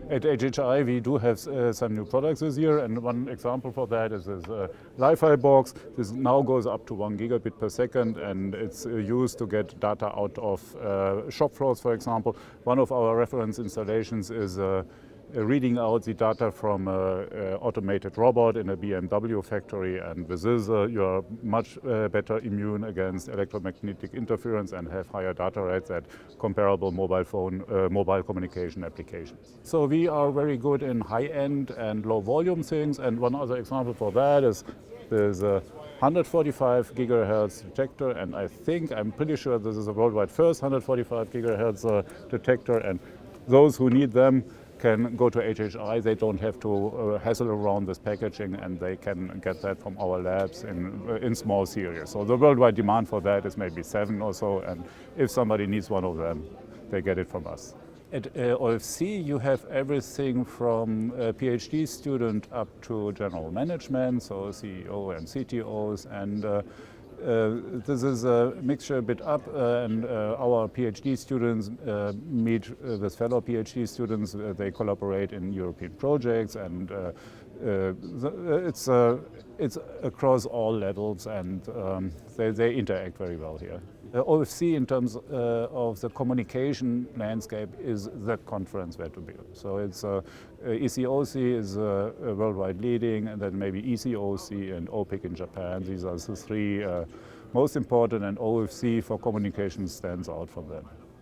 At HHI we do have some new products this year, and one example for that is this Li-Fi box. This now goes up to 1 gigabit per second, and it's used to get data out of shop floors, for example. One of our reference installations is reading out the data from an automated robot in a BMW factory, and with this you are much better immune against electromagnetic interference and have higher data rates at comparable mobile communication applications. So we are very good in high-end and low-volume things, and one other example for that is there's a 145 gigahertz detector, and I'm pretty sure this is a worldwide first 145 gigahertz detector, and those who need them can go to HHI. They don't have to hassle around with packaging, and they can get that from our labs in small series. So the worldwide demand for that is maybe 7 or so, and if somebody needs one of them, they get it from us. At OFC you have everything from a PhD student up to general management, so CEO and CTOs, and this is a mixture a bit up, and our PhD students meet with fellow PhD students. They collaborate in European projects, and it's across all levels, and they interact very well here. OFC, in terms of the communication landscape, is the conference where to be. So it's ECOC is worldwide leading, and then maybe ECOC and OPIC in Japan. These are the three most important, and OFC for communication stands out from them.